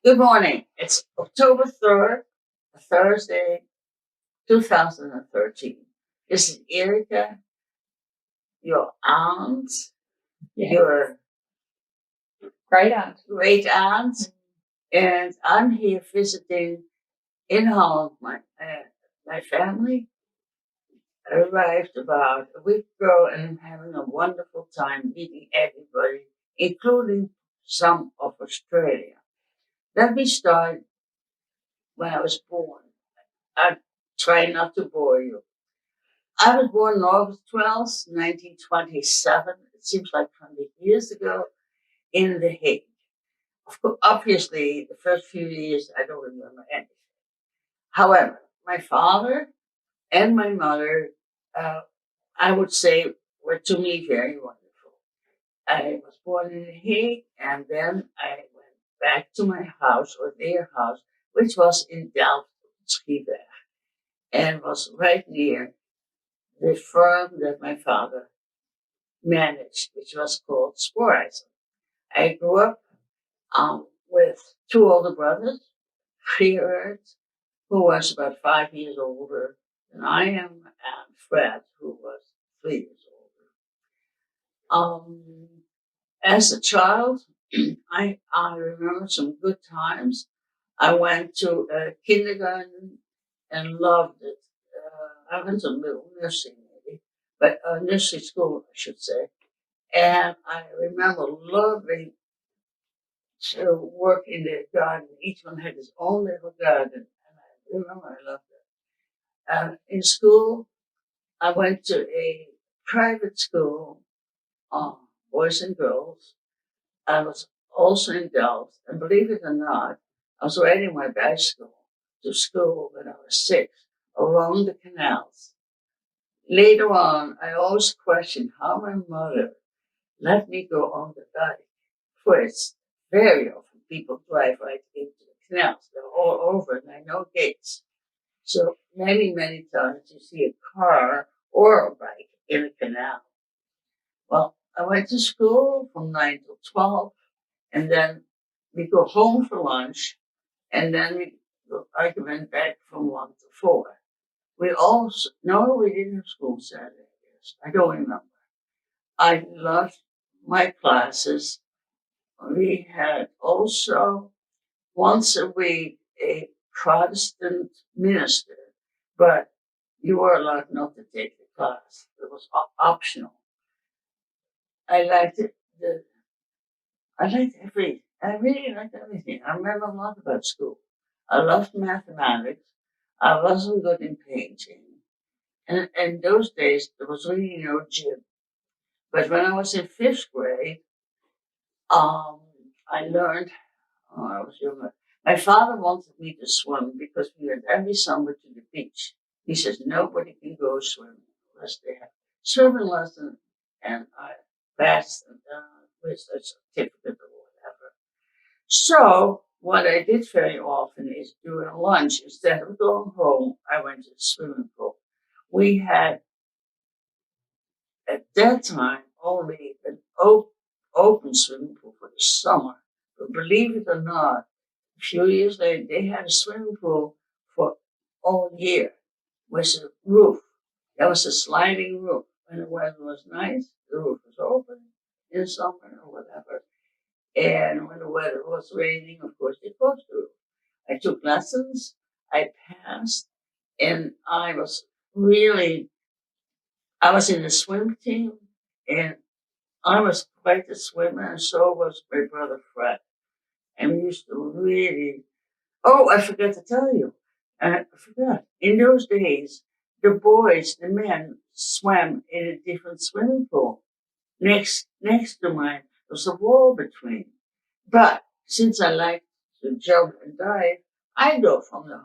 Good morning. It's October 3rd, Thursday, 2013. This is Erica, your aunt, your Great aunt. great aunt, and I'm here visiting in Holland. My family arrived about a week ago, and I'm having a wonderful time meeting everybody, including some of Australia. Let me start when I was born. I try not to bore you. I was born on August 12th, 1927. It seems like 20 years ago in The Hague. Obviously, the first few years, I don't remember anything. However, my father and my mother, I would say, were to me very wonderful. I was born in The Hague, and then I went back to my house, or their house, which was in Delft, Schiedam, and was right near the firm that my father managed, which was called Sporeisen. I grew up with two older brothers, Geert, who was about 5 years older than I am, and Fred, who was 3 years older. As a child, I remember some good times. I went to kindergarten and loved it. I went to middle nursing, maybe, but nursery school, I should say. And I remember loving to work in their garden. Each one had his own little garden, and I remember I loved it. In school, I went to a private school, boys and girls. I was also in Delft, and believe it or not, I was riding my bicycle to school when I was 6 along the canals. Later on, I always questioned how my mother let me go on the dike. First, very often people drive right into the canals. They're all over, and there are no gates. So many, many times you see a car or a bike in a canal. Well, I went to school from 9 till 12, and then we go home for lunch, and then I went back from 1 to 4. We didn't have school Saturdays. I don't remember. I loved my classes. We had also once a week a Protestant minister, but you were allowed not to take the class. It was optional. I liked it. I really liked everything. I remember a lot about school. I loved mathematics. I wasn't good in painting. And in those days, there was really no gym. But when I was in 5th grade, I learned, I was younger. My father wanted me to swim because we went every summer to the beach. He says nobody can go swimming unless they have swimming lesson, and I passed with a certificate or whatever. So what I did very often is during lunch, instead of going home, I went to the swimming pool. We had at that time only an open swimming pool for the summer. But believe it or not, a few years later, they had a swimming pool for all year with a roof. There was a sliding roof. When the weather was nice, the roof was open in the summer or whatever. And when the weather was raining, of course, they closed the roof. I took lessons, I passed, and I was in the swim team, and I was quite a swimmer, and so was my brother Fred. And we used to really. Oh, I forgot to tell you. I forgot. In those days, the men, swam in a different swimming pool. Next to mine, there was a wall between. But since I like to jump and dive, I go from the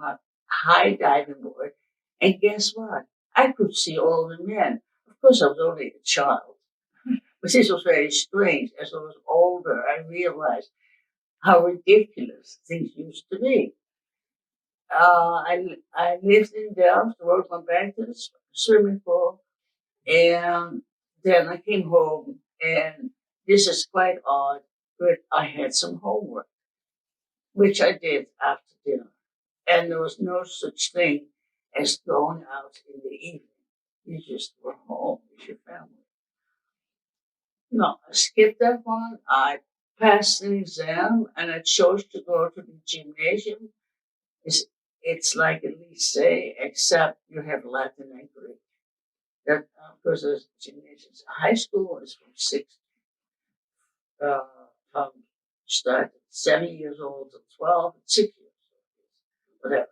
high diving board, and guess what? I could see all the men. Of course, I was only a child, but this was very strange. As I was older, I realized how ridiculous things used to be. I lived in Delft, rode my back to the swimming pool, and then I came home, and this is quite odd, but I had some homework. which I did after dinner. And there was no such thing as going out in the evening. You just were home with your family. No, I skipped that one. I passed an exam and I chose to go to the gymnasium. It's, it's like a lycée, except you have Latin and Greek. That, because the gymnasium, high school is from uh, from start at 7 years old to 12, 6 years old, whatever.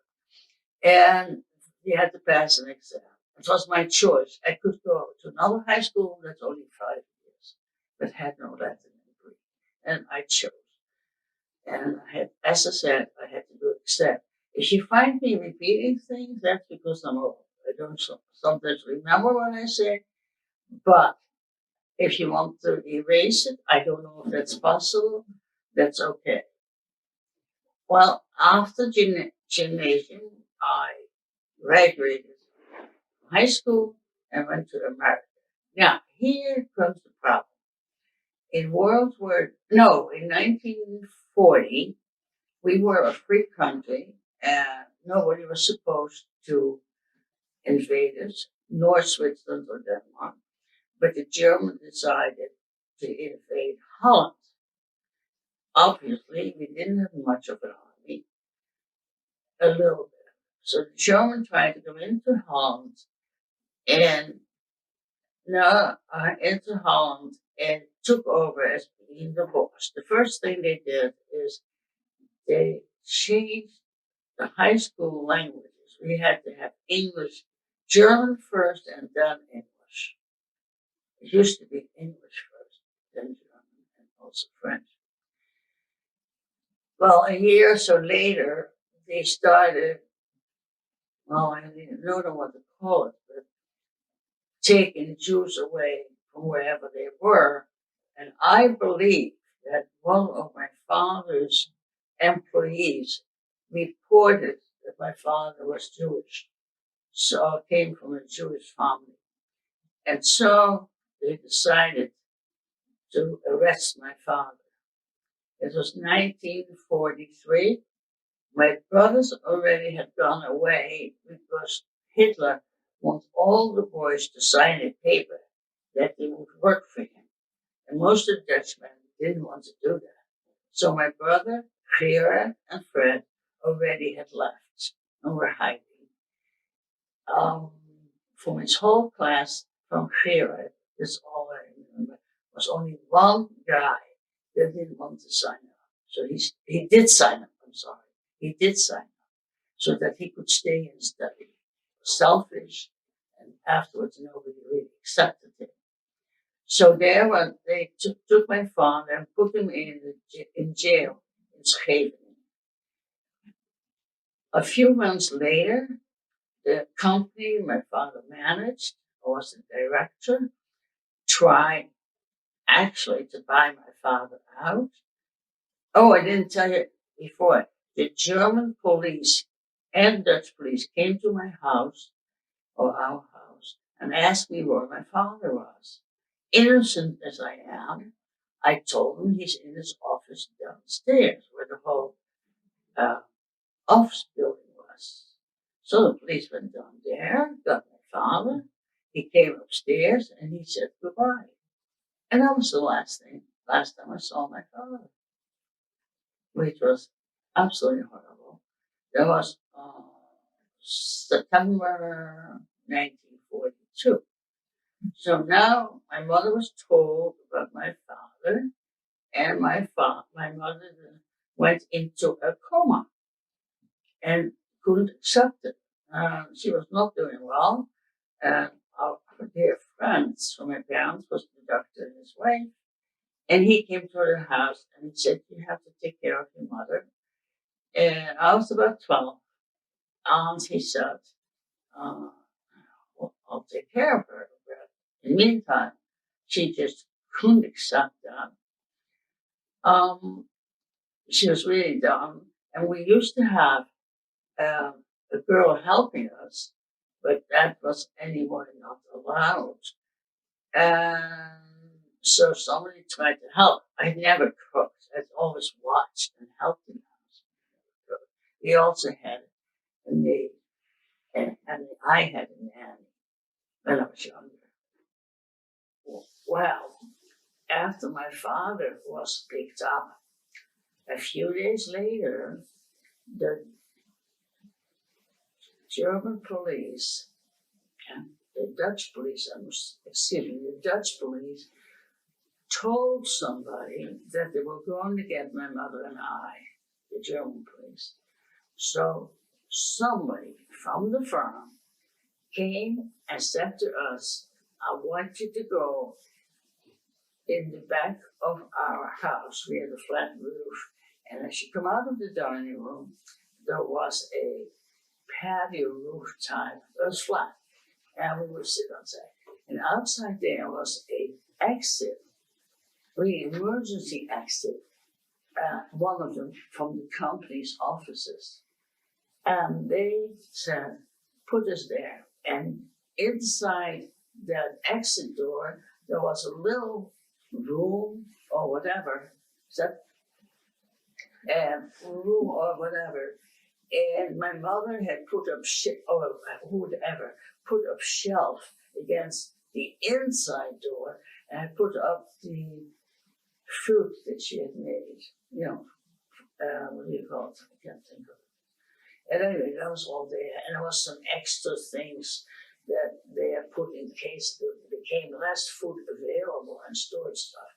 And you had to pass an exam. It was my choice. I could go to another high school that's only 5 years, but had no Latin and Greek. And I chose. And I had, as I said, I had to do except. If you find me repeating things, that's because I'm old. I don't sometimes remember what I say, but if you want to erase it, I don't know if that's possible. That's okay. Well, after gymnasium, I graduated from high school and went to America. Now, here comes the problem. In 1940, we were a free country and nobody was supposed to invade us, nor Switzerland or Denmark. But the Germans decided to invade Holland. Obviously, we didn't have much of an army, a little bit. So the Germans tried to go into Holland and into Holland and took over as being the boss. The first thing they did is they changed the high school languages. We had to have English, German first, and then English. It used to be English first, then German, and also French. Well, a year or so later, they started, well, I don't know what to call it, but taking Jews away from wherever they were. And I believe that one of my father's employees reported that my father was Jewish. So I came from a Jewish family. And so they decided to arrest my father. It was 1943. My brothers already had gone away because Hitler wanted all the boys to sign a paper that they would work for him. And most of the Dutchmen didn't want to do that. So my brother, Gerard, and Fred already had left and were hiding. From his whole class, from Gerard, that's all I remember, was only one guy that didn't want to sign up. So he did sign up, I'm sorry. He did sign up so that he could stay and study. Selfish, and afterwards nobody really accepted him. So they took my father and put him in jail in Scheveningen. A few months later, the company my father managed, I was the director, tried actually to buy my father out. Oh, I didn't tell you before. The German police and Dutch police came to my house, or our house, and asked me where my father was. Innocent as I am, I told them he's in his office downstairs, where the whole office building was. So the police went down there, got my father. He came upstairs and he said goodbye. And that was the last time I saw my father, which was absolutely horrible. That was September 1942. So now my mother was told about my father, and my mother went into a coma and couldn't accept it. She was not doing well, and our dear friends from my parents was the doctor and his wife, and he came to the house and he said, "You have to take care of your mother." And I was about 12, and he said, well, "I'll take care of her." But in the meantime, she just couldn't accept that. She was really dumb, and we used to have a girl helping us, but that was anymore not allowed. And so somebody tried to help. I never cooked. I always watched and helped in the house. We also had a maid, and I had a nanny when I was younger. Well, after my father was picked up, a few days later, the German police and the Dutch police, the Dutch police told somebody that they were going to get my mother and I, the German police. So somebody from the farm came and said to us, I want you to go in the back of our house. We had a flat roof. And as you come out of the dining room, there was a patio roof type. It was flat. And we would sit outside. And outside there was a exit, really emergency exit, one of them from the company's offices. And they said, put us there. And inside that exit door, there was a little room or whatever, room or whatever. And my mother had put up shelf against the inside door, and had put up the fruit that she had made. You know, what do you call it? I can't think of it. And anyway, that was all there, and there was some extra things that they had put in case there became less food available and storage stuff.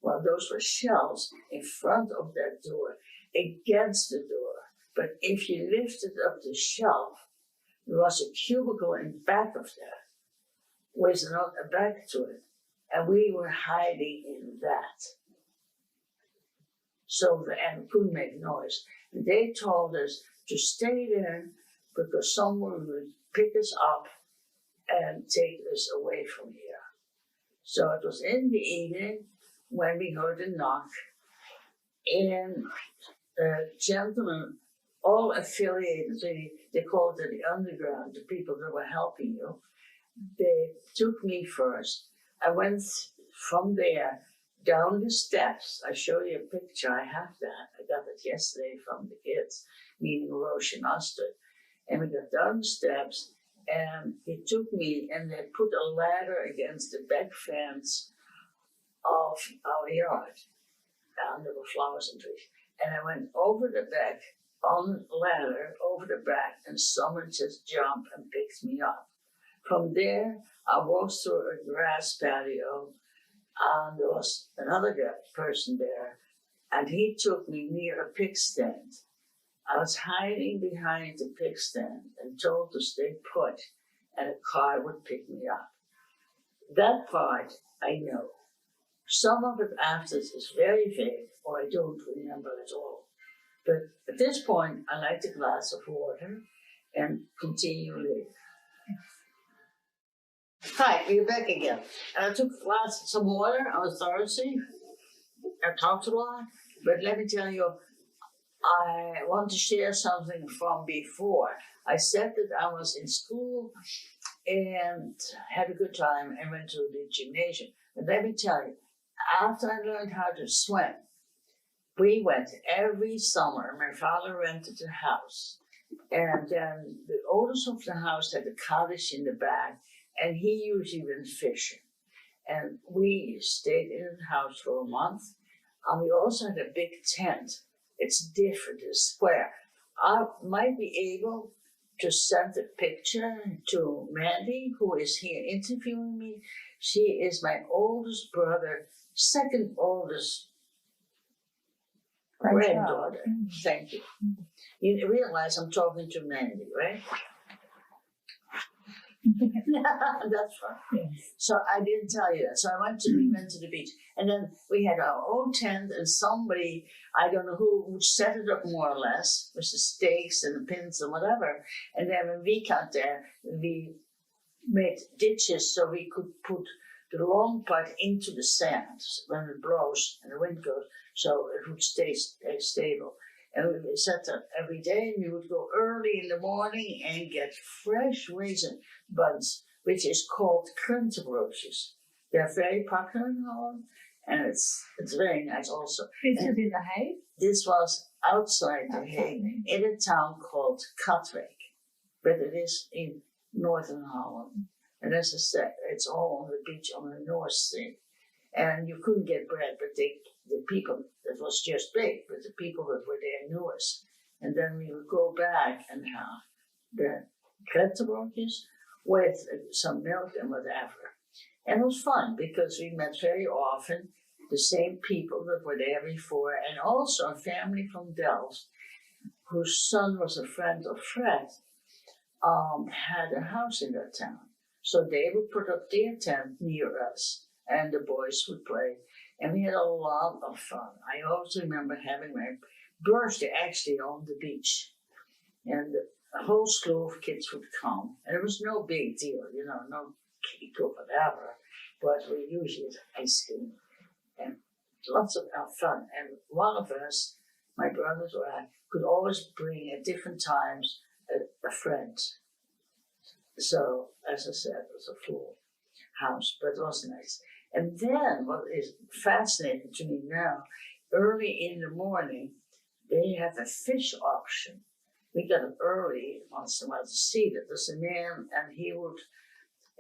Well, those were shelves in front of that door, against the door. But if you lifted up the shelf, there was a cubicle in back of that, with a back to it. And we were hiding in that. So, and couldn't make noise. And they told us to stay there because someone would pick us up and take us away from here. So it was in the evening when we heard a knock, and gentlemen, all affiliated, they called it the underground, the people that were helping you. They took me first. I went from there down the steps. I show you a picture, I have that. I got it yesterday from the kids, meeting Roche and Astrid. And we got down the steps, and he took me, and they put a ladder against the back fence of our yard. And there were flowers and trees. And I went over the back, on the ladder, over the back, and someone just jumped and picked me up. From there, I walked through a grass patio, and there was another person there, and he took me near a pig stand. I was hiding behind the pig stand and told to stay put, and a car would pick me up. That part I know. Some of it after is very vague, or I don't remember at all. But at this point, I like a glass of water and continue living. Hi, we're back again. I took some water. I was thirsty. I talked a lot, but let me tell you, I want to share something from before. I said that I was in school and had a good time and went to the gymnasium. But let me tell you, after I learned how to swim, we went every summer. My father rented a house, and then the owners of the house had a cottage in the back, and he usually went fishing. And we stayed in the house for a month, and we also had a big tent. It's different, it's square. I might be able to send a picture to Mandy, who is here interviewing me. She is my oldest brother, second oldest granddaughter. Thank you. You realize I'm talking to Mandy, right? That's right. Yes. So I didn't tell you that. So we went to the beach, and then we had our own tent, and somebody, I don't know who, set it up more or less with the stakes and the pins and whatever. And then when we got there, we made ditches so we could put the long part into the sand when it blows and the wind goes, so it would stay stable. And we sat there every day, and we would go early in the morning and get fresh raisin buns, which is called krentenbroodjes. They're very popular in Holland, and it's very nice also. Is it in the hay? This was outside the That's Hague lovely. in a town called Katwijk, but it is in northern Holland. And as I said, it's all on the beach on the North Sea. And you couldn't get bread, but the people, it was just big, but the people that were there knew us. And then we would go back and have the krentenbroodjes with some milk and whatever. And it was fun because we met very often the same people that were there before, and also a family from Delft, whose son was a friend of Fred, had a house in that town. So they would put up their tent near us, and the boys would play. And we had a lot of fun. I also remember having my birthday actually on the beach. And a whole slew of kids would come. And it was no big deal, no cake or whatever. But we usually had ice cream and lots of fun. And one of us, my brothers or I, could always bring at different times a friend. So, as I said, it was a full house, but it was nice. And then, what is fascinating to me now, early in the morning, they have a fish auction. We got up early once in a while to see that. There's a man, and he would,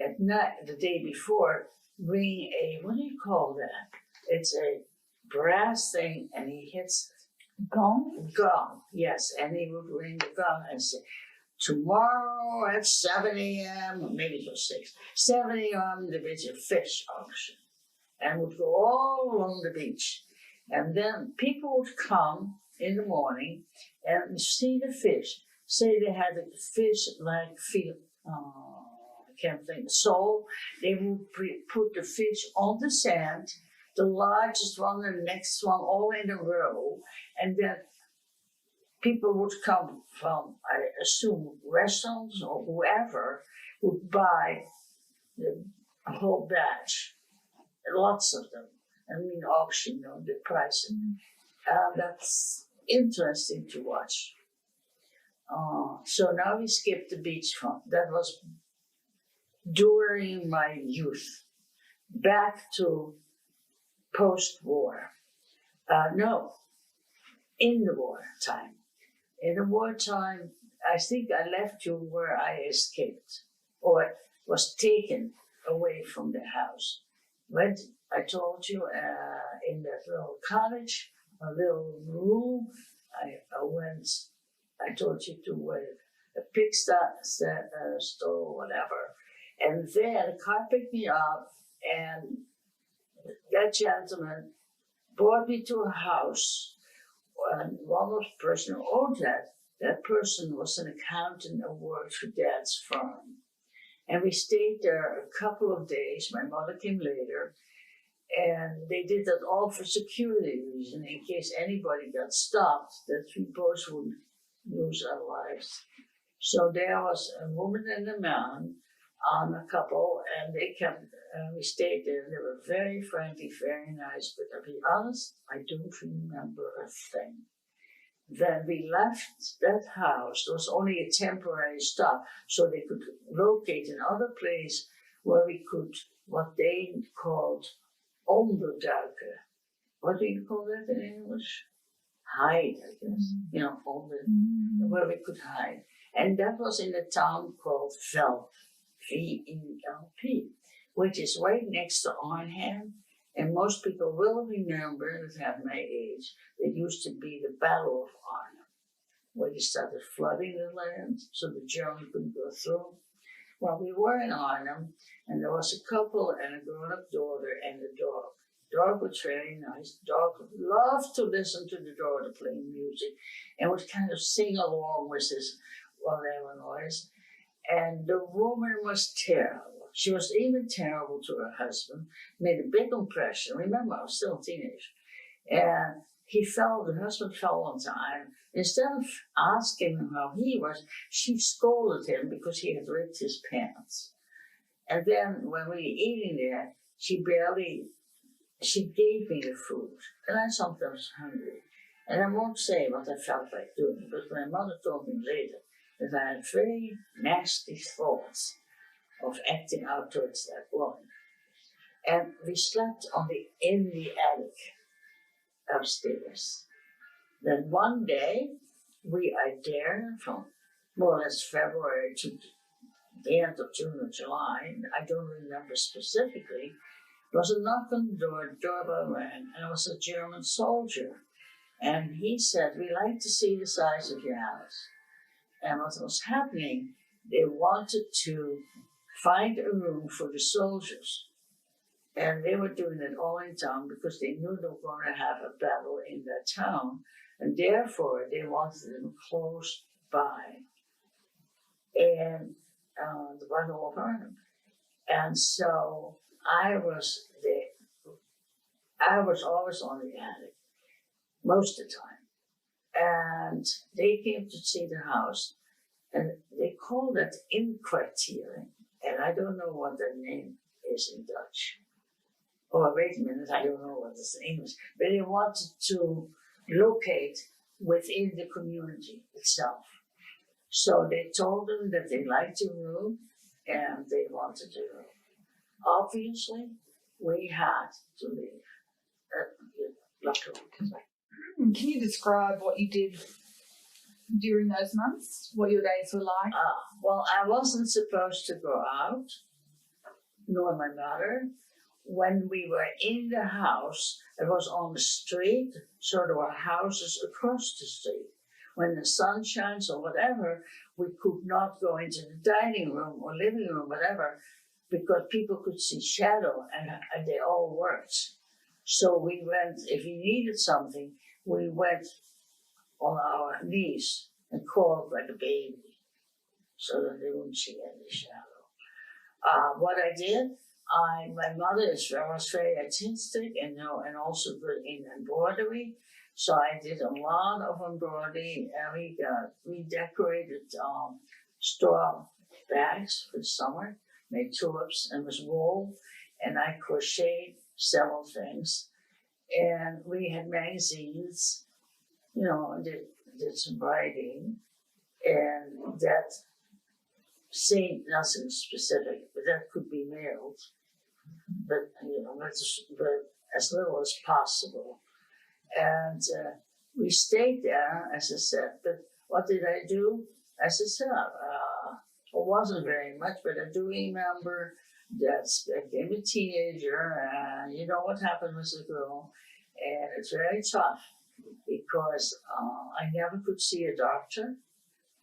at night, the day before, bring a, what do you call that? It's a brass thing, and he hits Gone? gong, yes, and he would ring the gong and say, tomorrow at 7 a.m., maybe it was 6, 7 a.m., there is a fish auction. And would go all along the beach. And then people would come in the morning and see the fish. Say they had a fish like, I can't think, sole. They would put the fish on the sand, the largest one and the next one all in a row. And then people would come from, I assume, restaurants or whoever would buy the whole batch, lots of them. I mean, auction, the price. That's interesting to watch. So now we skip the beach front. That was during my youth. Back to post-war. No, in the wartime. In the wartime, I think I left you where I escaped or was taken away from the house. Went, I told you, in that little cottage, a little room. I told you to a pigsty, store, whatever. And then the car picked me up, and that gentleman brought me to a house. And one of the person who owned that person was an accountant and worked for Dad's firm. And we stayed there a couple of days. My mother came later. And they did that all for security reasons, in case anybody got stopped, that we both wouldn't lose our lives. So there was a woman and a man, a couple, and they kept, we stayed there, and they were very friendly, very nice, but to be honest, I don't remember a thing. Then we left that house. There was only a temporary stop, so they could locate another place where we could, what they called onderduiken. What do you call that in English? Hide, I guess. Where we could hide. And that was in a town called Velp, V-E-L-P, which is right next to Arnhem. And most people will remember, that have my age, it used to be the Battle of Arnhem, where you started flooding the land so the Germans couldn't go through. Well, we were in Arnhem, and there was a couple and a grown-up daughter and a dog. The dog was very nice. The dog loved to listen to the daughter playing music and would kind of sing along with his whatever noise. And the woman was terrible. She was even terrible to her husband, made a big impression. Remember, I was still a teenager. And the husband fell on time. Instead of asking him how he was, she scolded him because he had ripped his pants. And then when we were eating there, she gave me the food. And I sometimes was hungry. And I won't say what I felt like doing, but my mother told me later that I had very nasty thoughts of acting out towards that woman. and we slept in the attic upstairs. Then one day, we are there from more or less February to the end of June or July. I don't remember specifically. There was a knock on the door, doorbell rang, and it was a German soldier. And he said, "We'd like to see the size of your house." And what was happening, they wanted to find a room for the soldiers. And they were doing it all in town because they knew they were going to have a battle in that town. And therefore, they wanted them close by. And the Battle of Arnhem. And so I was there. I was always on the attic, most of the time. And they came to see the house. And they called it inkwartiering. And I don't know what the name is in Dutch. Oh, wait a minute, I don't know what it's in English. But they wanted to locate within the community itself. So they told them that they liked the room and they wanted the room. Obviously, we had to leave. Can you describe what you did during those months? What your days were like? Well, I wasn't supposed to go out, nor my mother. When we were in the house, it was on the street, so there were houses across the street. When the sun shines or whatever, we could not go into the dining room or living room, whatever, because people could see shadow and they all worked. So we went, if we needed something, we went on our knees and crawled like a baby so that they wouldn't see any shadow. What I did, my mother was very artistic and also good in embroidery. So I did a lot of embroidery, and we decorated straw bags for the summer, made tulips, and was wool, and I crocheted several things. And we had magazines, did some writing, and that saying nothing specific, but that could be mailed, but as little as possible. And we stayed there, as I said. But what did I do? As I said, it wasn't very much, but I do remember that I became a teenager, and you know what happened with a girl. And it's very tough because I never could see a doctor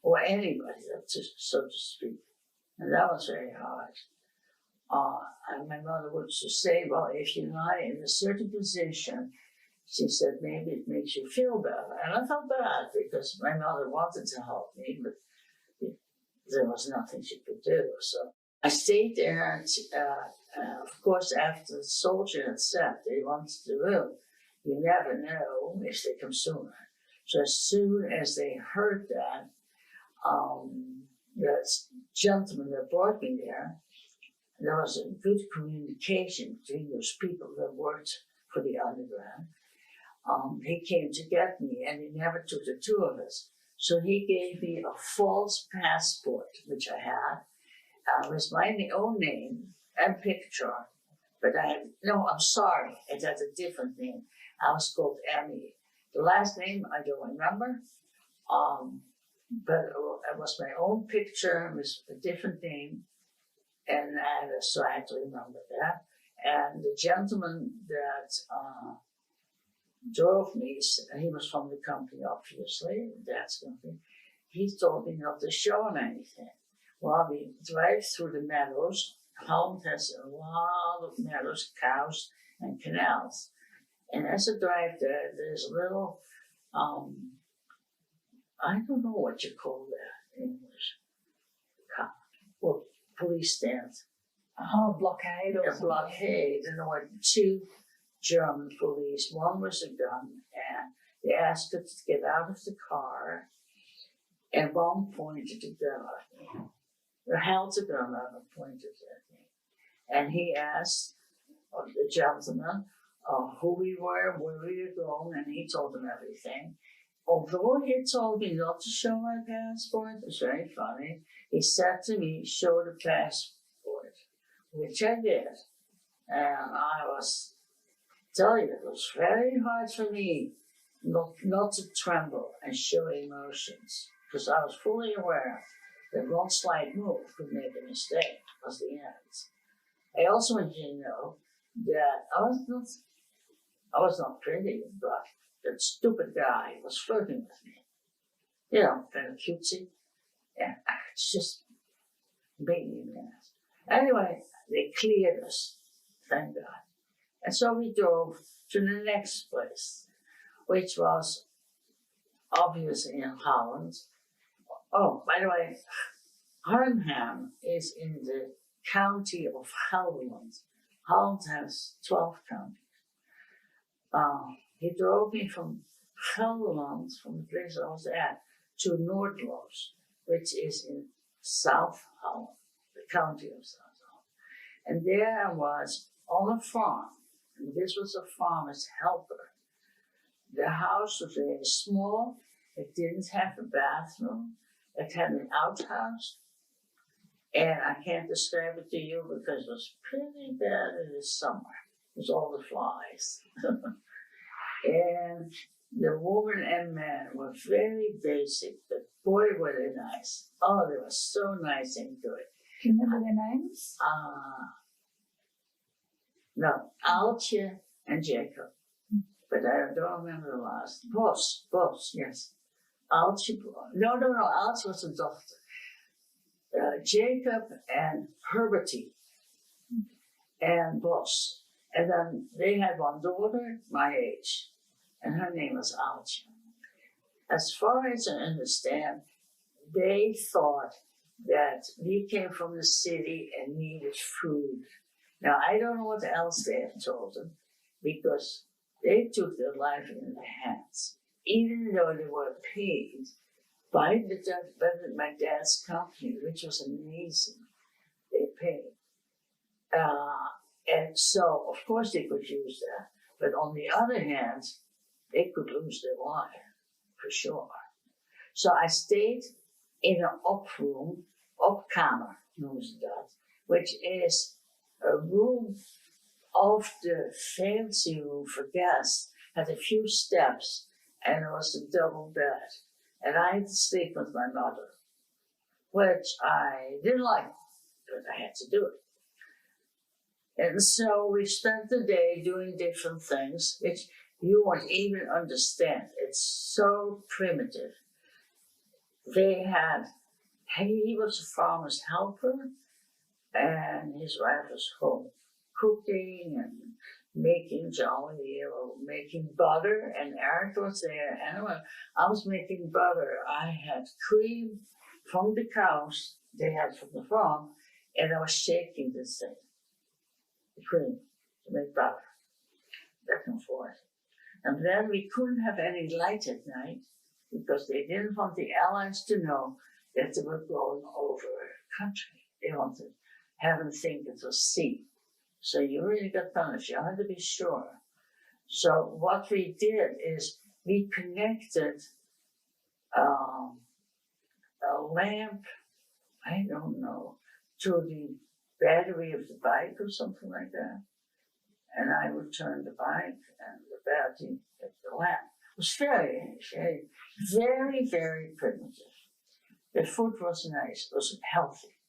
or anybody, so to speak. And that was very hard. And my mother would just say, well, if you lie in a certain position, she said, maybe it makes you feel better. And I felt bad because my mother wanted to help me, but there was nothing she could do. So I stayed there. And of course, after the soldier had said they wanted the room, you never know if they come sooner. So as soon as they heard that, the gentleman that brought me there was a good communication between those people that worked for the underground. He came to get me, and he never took the two of us. So he gave me a false passport, which I had, with my own name and picture. But I'm sorry, it had a different name. I was called Emmy. The last name I don't remember, but it was my own picture with a different name, and so I had to remember that. And the gentleman that drove me, he was from the company, obviously, dad's company. He told me not to show him anything. Well, we drive through the meadows. Holland has a lot of meadows, cows, and canals. And as I drive there, there's a little, I don't know what you call that in English. Well, police stand. Oh, blockade or a blockade. And there were two German police. One was a gun, and they asked us to get out of the car, and one pointed a gun at me. They held the gun up and pointed at me. And he asked the gentleman who we were, where we were going, and he told them everything. Although he told me not to show my passport, it's very funny, he said to me, show the passport, which I did. And tell you, it was very hard for me not to tremble and show emotions, because I was fully aware that one slight move could make a mistake was the end. I also want you to know that I was not pretty, but that stupid guy was flirting with me. You know, kind of cutesy. Yeah, it's just baby minutes. Anyway, they cleared us, thank God. And so we drove to the next place, which was obviously in Holland. Oh, by the way, Arnhem is in the county of Gelderland. Holland has 12 counties. He drove me from Gelderland, from the place I was at, to Noordloos, which is in South Holland, the county of South Holland. And there I was on a farm, and this was a farmer's helper. The house was very small. It didn't have a bathroom. It had an outhouse. And I can't describe it to you because it was pretty bad in the summer. It was all the flies. And the woman and man were very basic, but boy, were they nice. Oh, they were so nice and good. Do you remember their names? No, Altje and Jacob. But I don't remember the last. Bos, yes. Altje, no, Altje was a daughter. Jacob and Herbertie and Bos. And then they had one daughter, my age, and her name was Altje. As far as I understand, they thought that we came from the city and needed food. Now, I don't know what else they have told them, because they took their life in their hands, even though they were paid by my dad's company, which was amazing. They paid. And so, of course, they could use that. But on the other hand, they could lose their life, for sure. So I stayed in an opkamer, noemen that, which is a room of the fancy room for guests, had a few steps, and it was a double bed. And I had to sleep with my mother, which I didn't like, but I had to do it. And so we spent the day doing different things, which you won't even understand. It's so primitive. He was a farmer's helper, and his wife was home cooking and making jolly or making butter, and Erica was there. And I was making butter. I had cream from the cows they had from the farm, and I was shaking this thing, the cream, to make butter, back and forth. And then we couldn't have any light at night because they didn't want the Allies to know that they were going over country. They wanted to have them think it was sea. So you really got punished. You had to be sure. So what we did is we connected a lamp, I don't know, to the battery of the bike or something like that. And I would turn the bike and the battery at the lamp. It was very, very, very, very primitive. The food was nice. It was healthy.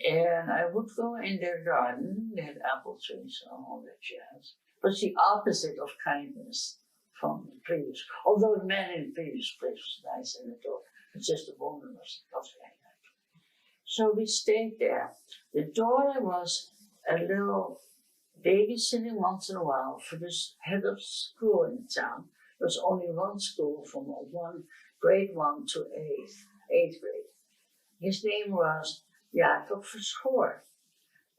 And I would go in their garden. They had apple trees and all that jazz. But the opposite of kindness from the previous. Although the man in the previous place was nice and adorable. It's just the woman was very nice. So we stayed there. The daughter was a little babysitting once in a while for this head of school in town. There was only one school from grade 1 to 8th grade. His name was Jacob Verschoor.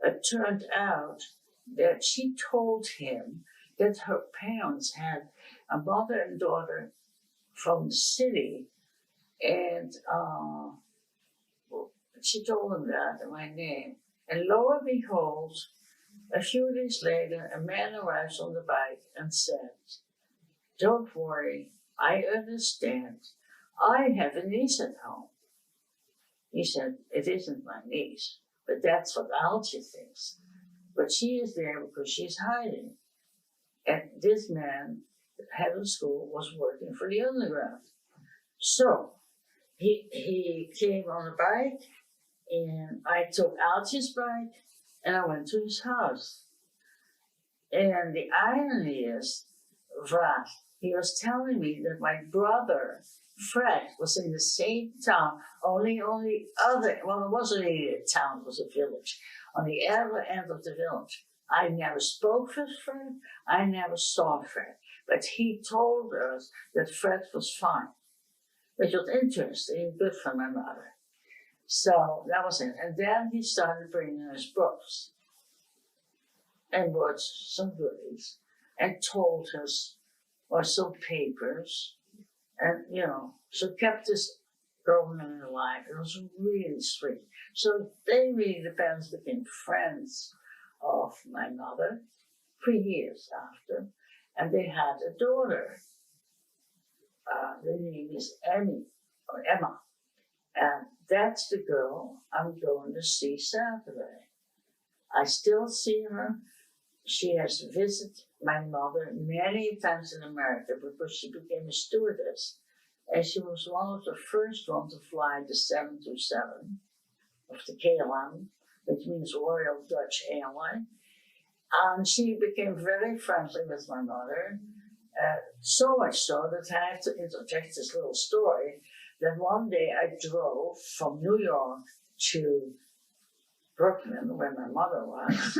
It turned out that she told him that her parents had a mother and daughter from the city, and she told him that in my name. And lo and behold, a few days later, a man arrives on the bike and says, "Don't worry, I understand. I have a niece at home." He said, "It isn't my niece, but that's what Altje thinks." But she is there because she's hiding. And this man, the head of school, was working for the underground. So he came on a bike, and I took out his bike, and I went to his house. And the irony is that he was telling me that my brother, Fred, was in the same town, only other, well, it wasn't really a town, it was a village, on the other end of the village. I never spoke with Fred, I never saw Fred, but he told us that Fred was fine, which was interesting and good for my mother. So that was it. And then he started bringing us books and brought some goodies and told us, or some papers, and so kept us going alive. It was really sweet. So they really, the parents became friends of my mother 3 years after, and they had a daughter. The name is Emmy or Emma, and that's the girl I'm going to see Saturday. I still see her. She has visited my mother many times in America because she became a stewardess. And she was one of the first ones to fly the 727 of the KLM, which means Royal Dutch Airline. And she became very friendly with my mother. So much so that I have to interject this little story, that one day I drove from New York to Brooklyn, where my mother was.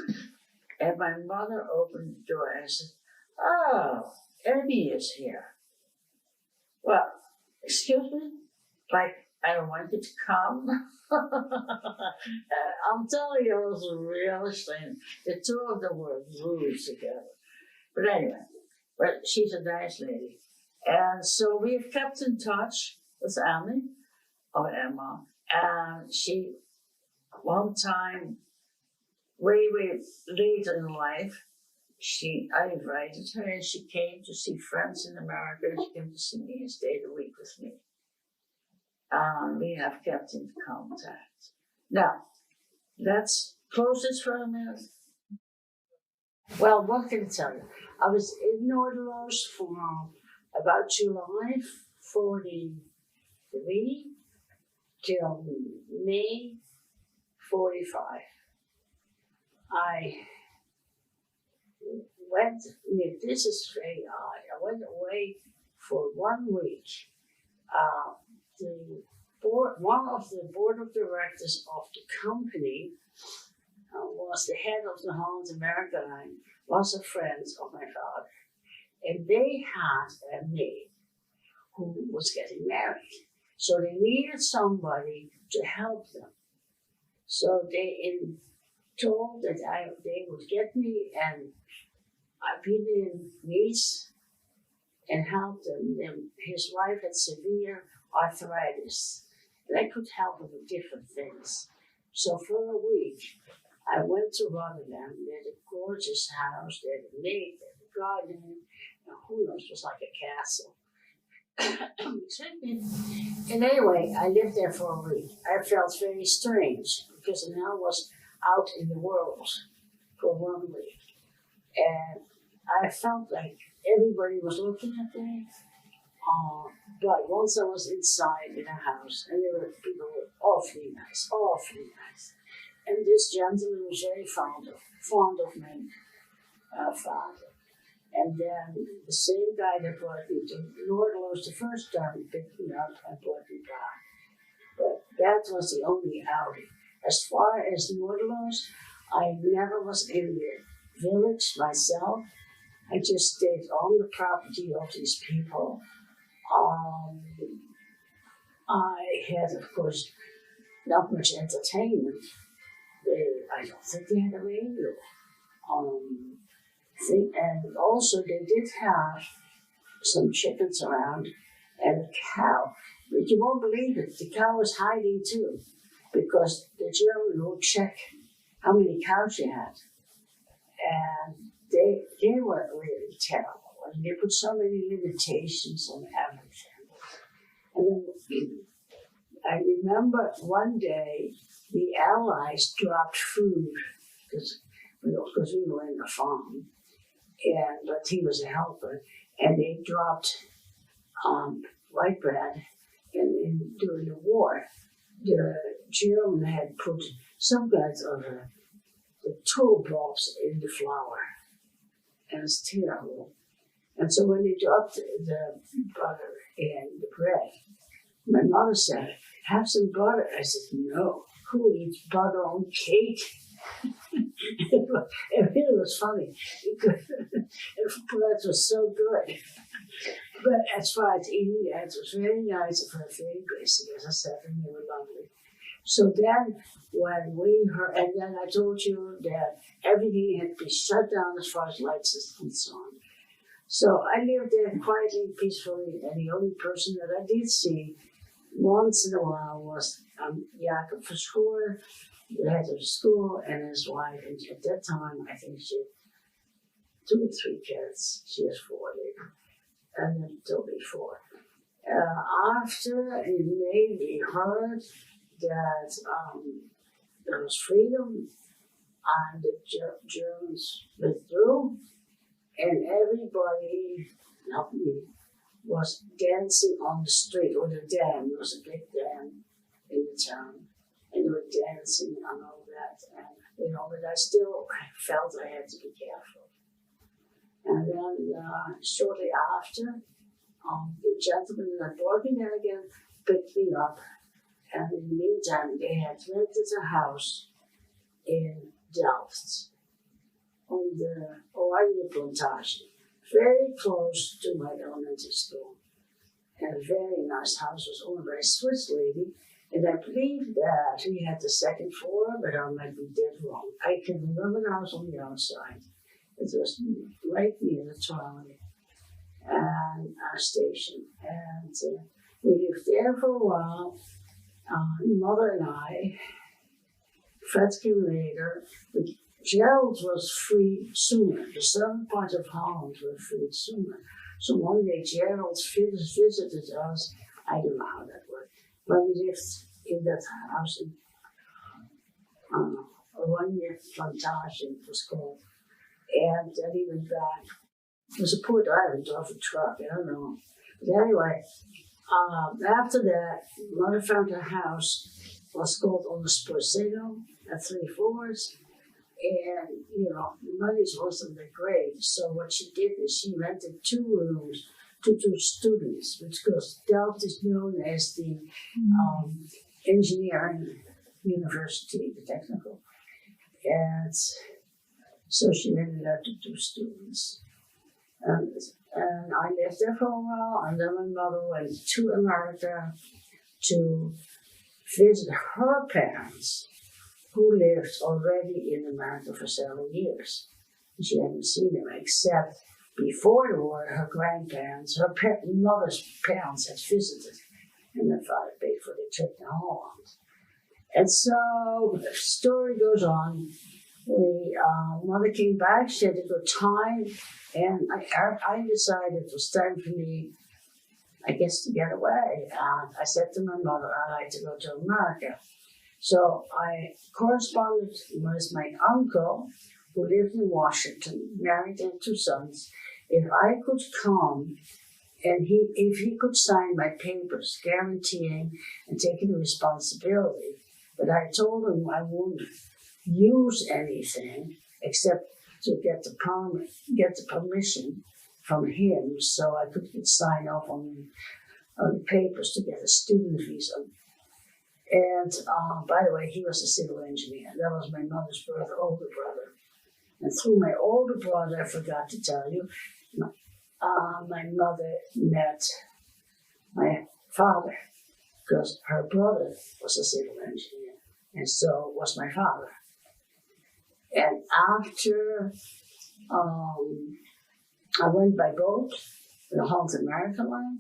And my mother opened the door and said, "Oh, Eddie is here." Well, excuse me? Like, I don't want you to come. I'm telling you, it was really strange. The two of them were glued together. But anyway, but she's a nice lady. And so we've kept in touch with Annie, or Emma, and she, one time, way later in life, I invited her and she came to see friends in America. She came to see me and stayed a week with me. We have kept in contact. Now, let's close this for a minute. Well, what can I tell you? I was in Noorderloos from about July 43 till May 45. I went, this is very odd, I went away for 1 week. One of the board of directors of the company was the head of the Holland America line, was a friend of my father. And they had a maid who was getting married. So they needed somebody to help them. So they told that they would get me, and I'd be in Nice and help them. His wife had severe arthritis, and I could help him with different things. So for a week, I went to Rotterdam. They had a gorgeous house, they had a lake, they had a garden, and who knows, it was like a castle. And anyway, I lived there for a week. I felt very strange because I now was out in the world for 1 week. And I felt like everybody was looking at me. But once I was inside in a house, and there were people who were awfully nice. And this gentleman was very fond of my father. And then the same guy that brought me to Noorderloos the first time, he picked me up and brought me back. But that was the only outing. As far as Noorderloos, I never was in the village myself. I just stayed on the property of these people. I had, of course, not much entertainment. I don't think they had a radio. And also they did have some chickens around and a cow. But you won't believe it, the cow was hiding too, because the German would check how many cows you had. And they were really terrible. And they put so many limitations on everything. And then I remember one day the Allies dropped food, because because we were in a farm, but he was a helper, and they dropped white bread, and during the war, the German had put some kinds of the toolbox in the flour, and it's terrible. And so when they dropped the butter in the bread, my mother said, "Have some butter." I said, "No, who eats butter on cake?" It really was funny because the bread was so good. But as far as eating, it was very nice of her, very basic, as I said, and they were lovely. So then, when we heard, and then I told you that everything had been shut down as far as lights is concerned. So I lived there quietly, peacefully, and the only person that I did see once in a while was Jacob Verschoor, the head of the school, and his wife. And at that time, I think she had 2 or 3 kids. She has 4 later, and then till before. After in May, we heard that there was freedom, and the Germans withdrew, and everybody, not me, was dancing on the street, or the dam. There was a big dam in the town, and they were dancing and all that. And but I still felt I had to be careful. And then shortly after, the gentleman that working there again picked me up, and in the meantime, they had rented a house in Delft on the Oranje plantation, very close to my elementary school. And a very nice house, was owned by a Swiss lady, and I believe that we had the 2nd floor, but I might be dead wrong. I can remember the house on the outside. It was right near the trolley and our station, and we lived there for a while. Mother and I. Fred came later, but Gerald was freed sooner. The southern part of Holland were freed sooner. So one day Gerald visited us. I don't know how that worked. When we lived in that house in Oranje plantation, it was called. And then he went back. It was a poor driver, drove a truck, I don't know. But anyway, after that, Mother found her house was called on the Sporcino at 3 floors. And, monies wasn't that great. So what she did is she rented 2 rooms to 2 students, because Delft is known as the engineering university, the technical. And so she rented out to 2 students. And I lived there for a while, and then my mother went to America to visit her parents, who lived already in America for several years. She hadn't seen them, except before the war, her grandparents, her mother's parents had visited, and my father paid for the trip to Holland. And so the story goes on. Mother came back, she had a good time, and I decided it was time for me, I guess, to get away. I said to my mother, I'd like to go to America. So I corresponded with my uncle, who lived in Washington, married and 2 sons, if I could come and if he could sign my papers guaranteeing and taking the responsibility. But I told him I wouldn't use anything except to get the permission from him, so I could sign off on the papers to get a student visa. And by the way, he was a civil engineer. That was my mother's older brother. And through my older brother, I forgot to tell you, my mother met my father, because her brother was a civil engineer, and so was my father. And after I went by boat, the Holland American line,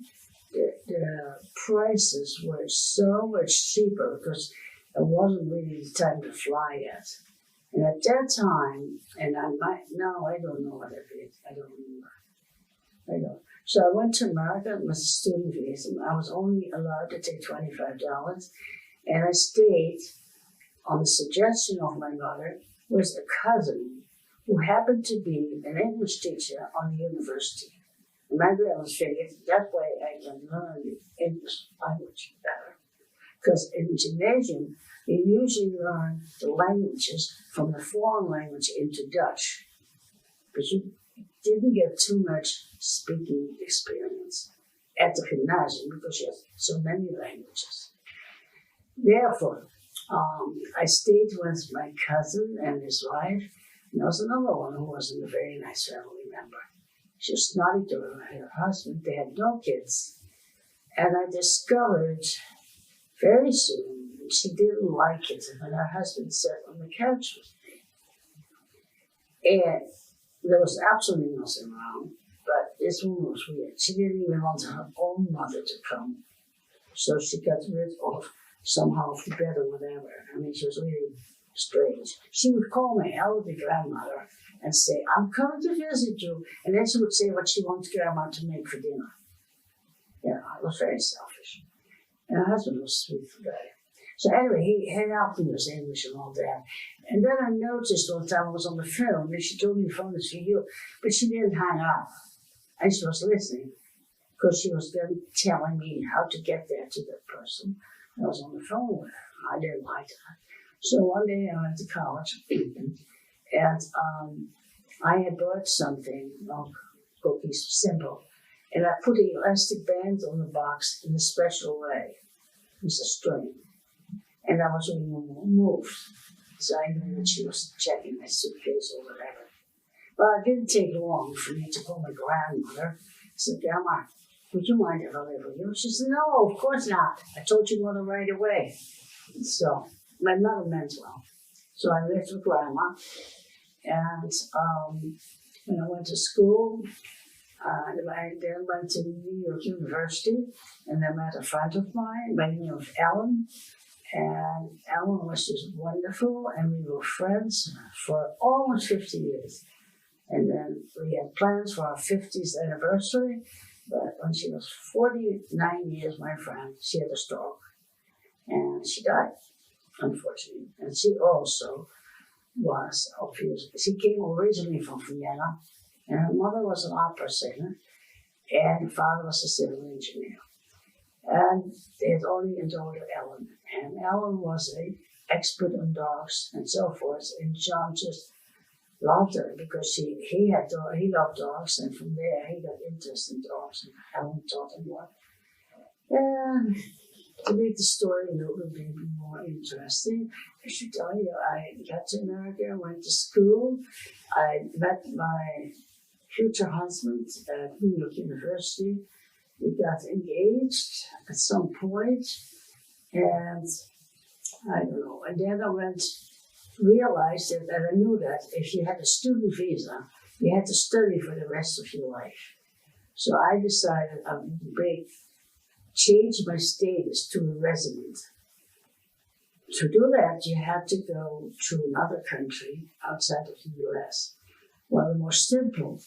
the prices were so much cheaper because it wasn't really the time to fly yet. And at that time, and I don't know what I did. I don't remember. So I went to America with a student visa. I was only allowed to take $25, and I stayed on the suggestion of my mother with a cousin who happened to be an English teacher on the university. And my grandma figured that way I can learn the English language better. Because in the gymnasium, you usually learn the languages from the foreign language into Dutch. But you didn't get too much speaking experience at the gymnasium because you have so many languages. Therefore, I stayed with my cousin and his wife, and there was another one who wasn't a very nice family member. She was snotty to her husband. They had no kids. And I discovered very soon she didn't like it when her husband sat on the couch with me. And there was absolutely nothing wrong, but this woman was weird. She didn't even want her own mother to come. So she got rid of somehow for better, whatever. I mean, she was really strange. She would call my elderly grandmother and say, I'm coming to visit you. And then she would say what she wanted grandma to make for dinner. Yeah, it was very selfish. And her husband was a sweet guy. So anyway, he helped me with English and all that. And then I noticed one time I was on the phone, and she told me the phone is for you. But she didn't hang up. And she was listening, because she was then telling me how to get there to that person. I was on the phone with her. I didn't like that. So one day I went to college, and I had bought something, cookies, simple. And I put an elastic band on the box in a special way, with a string. And I was moved. So I knew that she was checking my suitcase or whatever. But it didn't take long for me to call my grandmother. I said, Grandma, would you mind if I live with you? She said, no, of course not. I told you mother right away. So my mother meant well. So I lived with Grandma. And when I went to school, I then went to New York University, and I met a friend of mine by the name of Ellen. And Ellen was just wonderful, and we were friends for almost 50 years. And then we had plans for our 50th anniversary, but when she was 49 years, my friend, she had a stroke. And she died, unfortunately. And she also was, obviously, she came originally from Vienna, and her mother was an opera singer, and her father was a civil engineer. And they had only a daughter, Ellen. And Ellen was an expert on dogs and so forth. And John just loved her because he loved dogs, and from there he got interested in dogs. And Ellen taught him what. And to make the story a little bit more interesting, I should tell you, I got to America, went to school. I met my future husband at New York University. We got engaged at some point, and I don't know. And then I realized that I knew that if you had a student visa, you had to study for the rest of your life. So I decided I would change my status to a resident. To do that, you had to go to another country outside of the US. Well, the more simple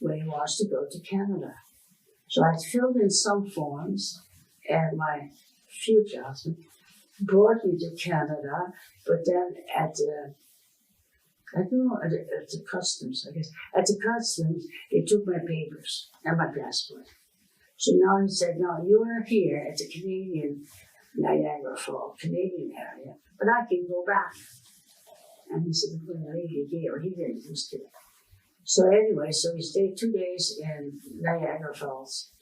way was to go to Canada. So I filled in some forms, and my future husband brought me to Canada, but then at the customs, I guess. At the customs, they took my papers and my passport. So now he said, no, you are here at the Canadian Niagara Falls, Canadian area, but I can go back. And he said, I'm going to leave you here. He didn't used to. So anyway, so we stayed 2 days in Niagara Falls.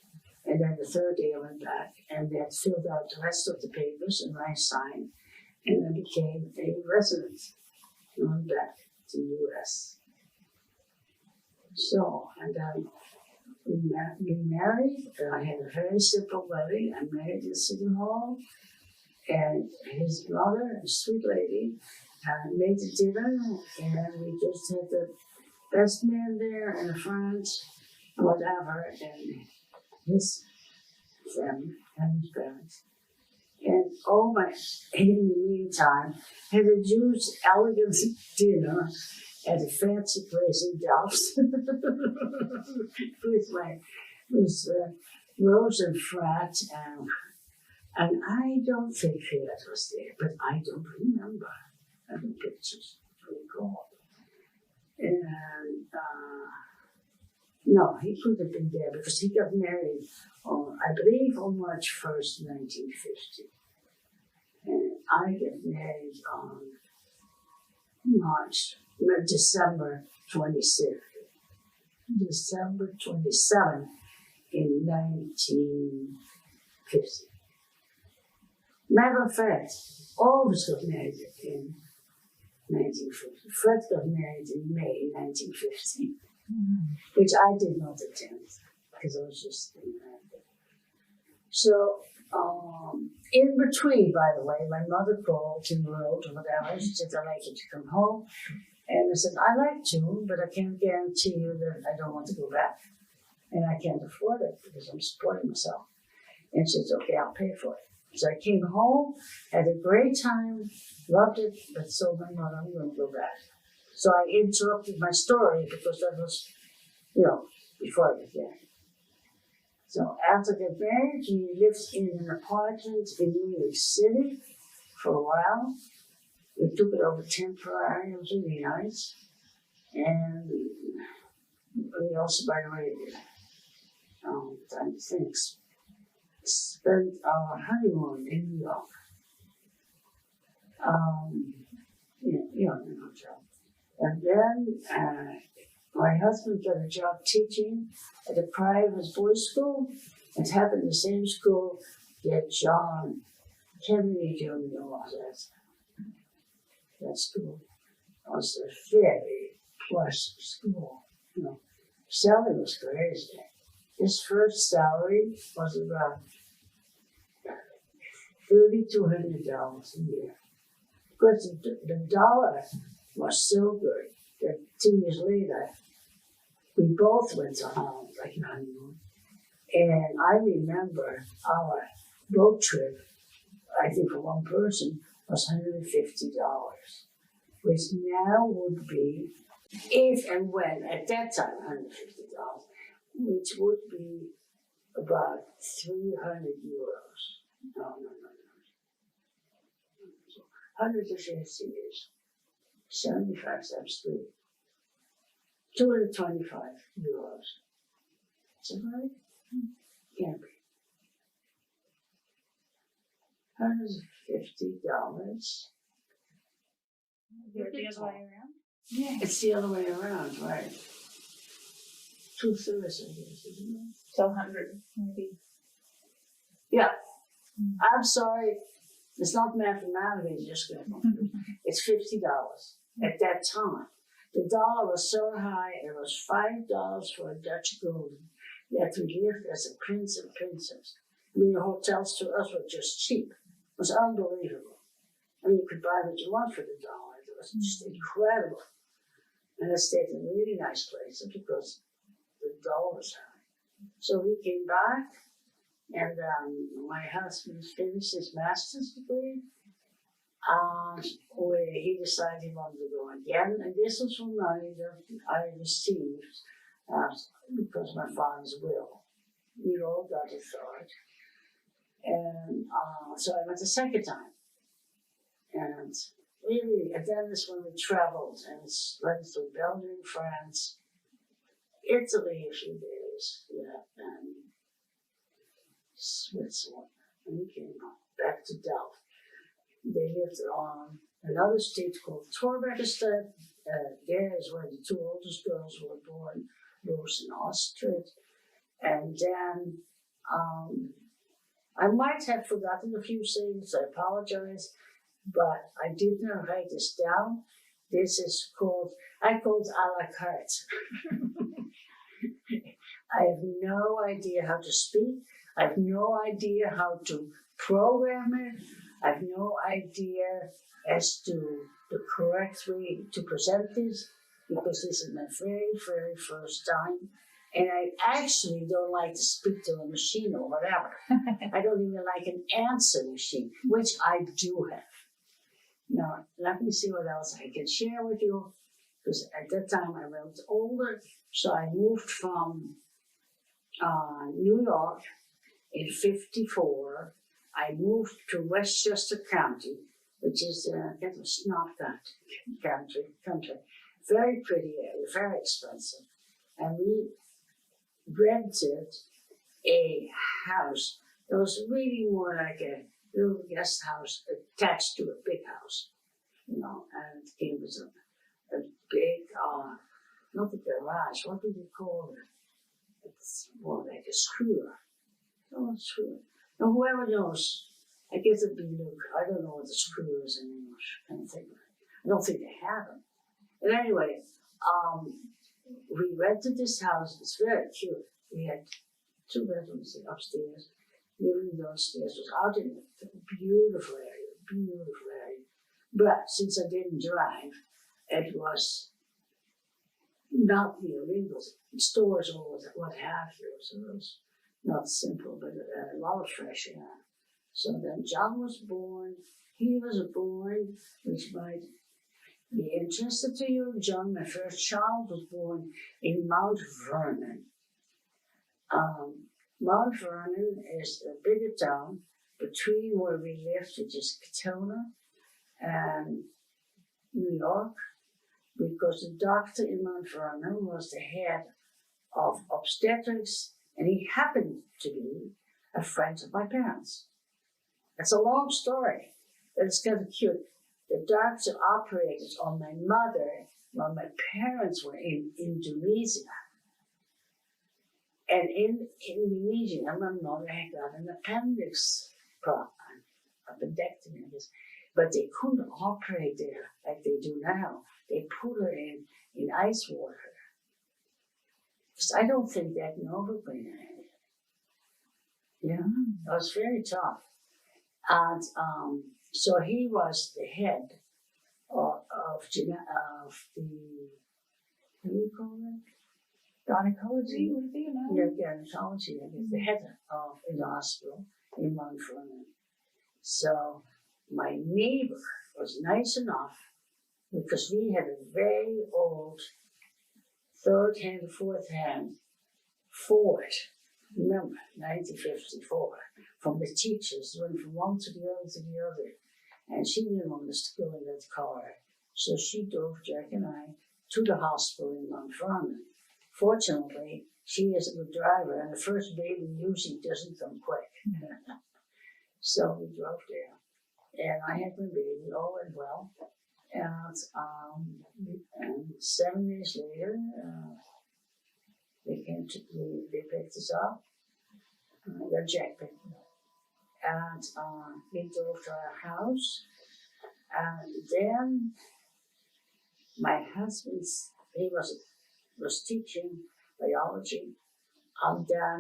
And then the third day I went back, and they had filled out the rest of the papers, and I signed, and I became a resident. And went back to the US. So, and then we married. I had a very simple wedding. I married in City Hall, and his mother, a sweet lady, made the dinner, and we just had the best man there and a friend, whatever, and his family and his parents. And in the meantime, had a huge, elegant dinner at a fancy place in Delft with Rose and Fred, and I don't think Fiat was there, but I don't remember. I have pictures. Really cool. And no, he could have been there because he got married on, I believe, on March 1st, 1950. And I get married on December 26th. December 27th in 1950. Matter of fact, all of us got married in 1950. Fred got married in May 1950, which I did not attend because I was just in that. So, in between, by the way, my mother called and wrote or whatever. She said, I'd like you to come home. And I said, I'd like to, but I can't guarantee you that I don't want to go back. And I can't afford it because I'm supporting myself. And she said, okay, I'll pay for it. So I came home, had a great time, loved it, but told my mother I'm going to go back. So I interrupted my story because that was, before I got married. So after I got married, we lived in an apartment in New York City for a while. We took it over temporary. It was really nice. And we also, by the way, trying to think, spent our honeymoon in New York. In a hotel. And then my husband got a job teaching at a private boys' school. It happened in the same school that John Kennedy Jr. was at. That school was a very plush school. Salary was crazy. His first salary was about $3,200 a year. Because the dollar was so good that 2 years later, we both went to honeymoon. And I remember our road trip, I think for one person, was $150, which now would be, if and when, at that time, $150, which would be about 300 euros. No. 150 is 75 times 3. 225 euros. Is that right? Can't be. $150. The other way around? Yeah. It's the other way around, right? 2/3, I guess, isn't it? So 100, maybe. Yeah. I'm sorry. It's not mathematically just good. It's $50 at that time. The dollar was so high, it was $5 for a Dutch gulden. Yet we lived as a prince and princess. I mean, the hotels to us were just cheap. It was unbelievable. I mean, you could buy what you want for the dollar. It was just incredible. And I stayed in really nice places because the dollar was high. So we came back, and my husband finished his master's degree. He decided he wanted to go again, and this was from money that I received because my father's will. We all got it for it. And so I went the second time. And really, and then is when we traveled and went to Belgium, France, Italy a few days, and Switzerland. And we came back to Delft. They lived on another state called Torbergenstedt. There is where the two oldest girls were born, Rose and Astrid. And then I might have forgotten a few things. I apologize, but I did not write this down. This is I called a la carte. I have no idea how to speak. I have no idea how to program it. I have no idea as to the correct way to present this, because this is my very, very first time. And I actually don't like to speak to a machine or whatever. I don't even like an answer machine, which I do have. Now, let me see what else I can share with you, because at that time I was older, so I moved from New York in '54. I moved to Westchester County, which is that was not that country, very pretty area, very expensive. And we rented a house that was really more like a little guest house attached to a big house, and it was a big, not a garage, what do you call it? It's more like a screwer. No, a screwer. Now, whoever knows, I guess it'd be Luke. I don't know what the screwer is in English. I don't think they have them. But anyway, we rented this house. It's very cute. We had 2 bedrooms upstairs. Living downstairs was out in a beautiful area. But since I didn't drive, it was not near windows, stores or what have you. So it was not simple, but a lot of fresh air. So then John was born. He was born, which might be interesting to you. John, my first child, was born in Mount Vernon. Mount Vernon is a bigger town between where we lived, which is Katona, and New York, because the doctor in Mount Vernon was the head of obstetrics, and he happened to be a friend of my parents. It's a long story, but it's kind of cute. The doctor operated on my mother when my parents were in Indonesia. And in Indonesia, my mother had got an appendix problem, appendectomy, I guess. But they couldn't operate there like they do now. They put her in ice water. Because I don't think they can overbring her. Yeah, it was very tough. And so he was the head of the, what do you call it? Gynecology? Yeah, gynecology. I guess the head of in the hospital in Mount Vernon. So my neighbor was nice enough because we had a very old third-hand, fourth-hand Ford. Remember, 1954, from the teachers, went from one to the other. And she didn't want us to go in that car. So she drove Jack and I to the hospital in Mount Vernon. Fortunately, she is a good driver, and the first baby usually doesn't come quick. So we drove there. And I had my baby, all went well. And 7 days later, they picked us up. Their Jack picked me up. And we drove to our house. And then my husband, he was teaching biology. And then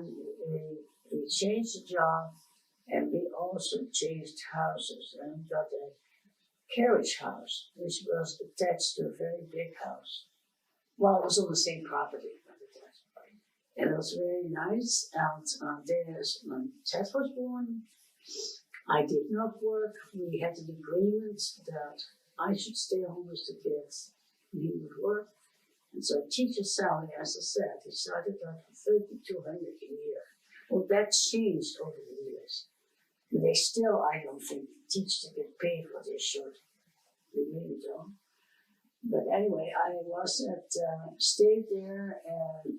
we changed the job, and we also changed houses and got a carriage house, which was attached to a very big house. Well, it was on the same property. And it was very nice. And there's when Ted was born, I did not work. We had an agreement that I should stay home with the kids and he would work. And so teacher's salary, as I said, he started out for $3,200 a year. Well, that changed over the years. And they still, I don't think, teach to get paid what they should. They really don't. But anyway, I was stayed there, and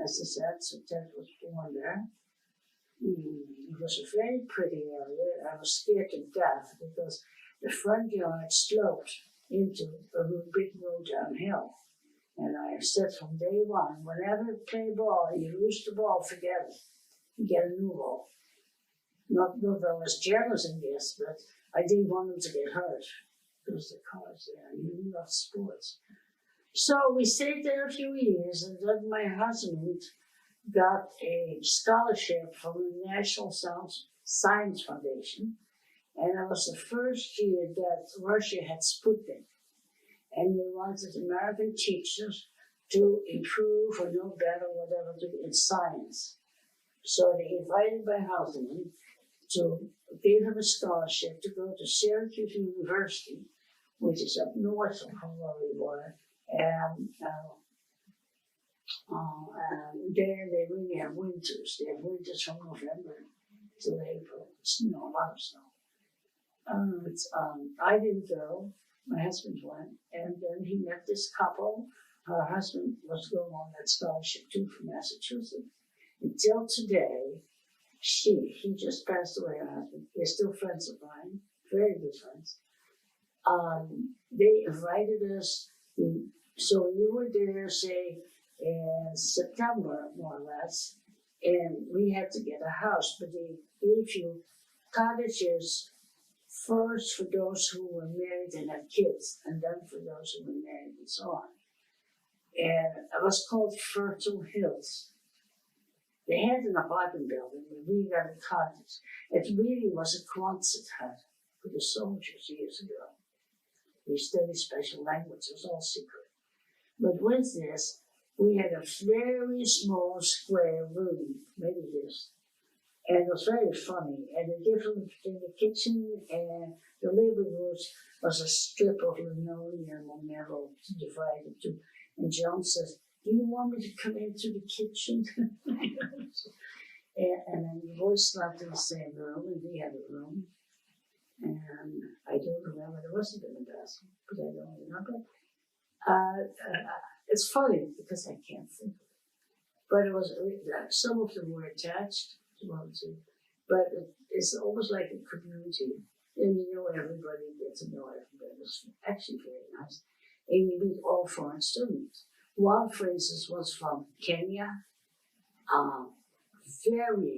as I said, so Ted was born there. It was a very pretty area. I was scared to death because the front yard sloped into a big road downhill. And I said from day one, whenever you play ball, you lose the ball, forget it. You get a new ball. Not that I was jealous in this, but I didn't want them to get hurt. Because the cars there, and you love sports. So we stayed there a few years, and then my husband got a scholarship from the National Science Foundation. And it was the first year that Russia had Sputnik. And they wanted American teachers to improve or know better, whatever, in science. So they invited my husband to give him a scholarship to go to Syracuse University, which is up north from where we were. And there they really have winters. They have winters from November to April. Snow, a lot of snow. I didn't go My husband went, and then he met this couple. Her husband was going on that scholarship too from Massachusetts. Until today, he just passed away, her husband. They're still friends of mine, very good friends. They invited us, so we were there, say, in September, more or less, and we had to get a house, but they gave you cottages first for those who were married and had kids, and then for those who were married and so on. And it was called Fertile Hills. They had an apartment building, but we got a cottage. It really was a Quonset hut for the soldiers years ago. We studied special language, it was all secret. But with this, we had a very small square room, maybe this. And it was very funny. And the difference between the kitchen and the living room was a strip of linoleum or metal to divide the two. And John says, "Do you want me to come into the kitchen?" and then the boys slept in the same room, and we had a room. And I don't remember, there wasn't in the bathroom, but I don't remember. It's funny because I can't think of it. But it was, some of them were attached to one two, but it's almost like a community. And you know everybody, get to know everybody. It's actually very nice. And you meet all foreign students. One, for instance, was from Kenya.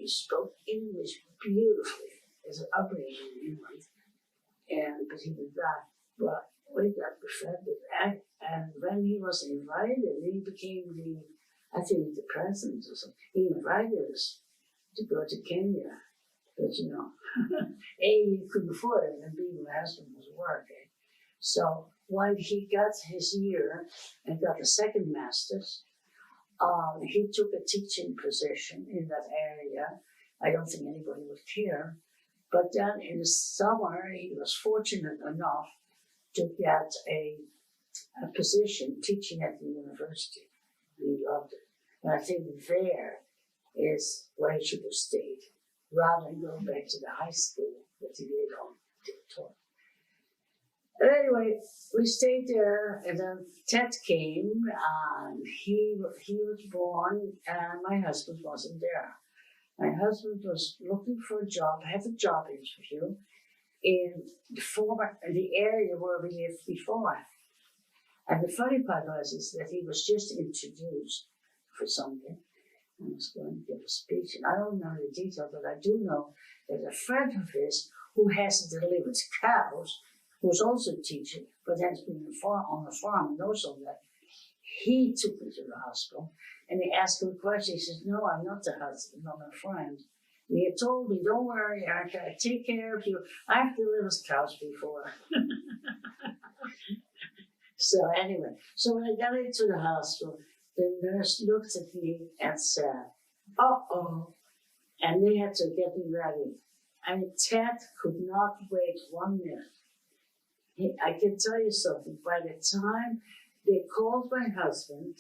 Spoke English beautifully. His upbringing in England. But he was back. But we got befriended. And when he was invited, he became the president or something. He invited us to go to Kenya. But A, he couldn't afford it, and B, my husband was working. So when he got his year and got a second master's, he took a teaching position in that area. I don't think anybody would care. But then in the summer, he was fortunate enough to get a position teaching at the university. He loved it. And I think there is where he should have stayed, rather than going back to the high school that he did on taught. But anyway, we stayed there, and then Ted came, and he was born, and my husband wasn't there. My husband was looking for a job, had a job interview in the area where we lived before. And the funny part is that he was just introduced for something. I was going to give a speech, and I don't know the detail, but I do know that a friend of his who has delivered cows, who's also a teacher, but has been on the farm and knows all that, he took me to the hospital, and they asked him a question. He says, "No, I'm not the husband, I'm a friend." And he had told me, "Don't worry, Erica, I take care of you. I've delivered cows before." So anyway, so when I got into the hospital, the nurse looked at me and said, "Uh-oh," and they had to get me ready. And Ted could not wait 1 minute. I can tell you something, by the time they called my husband,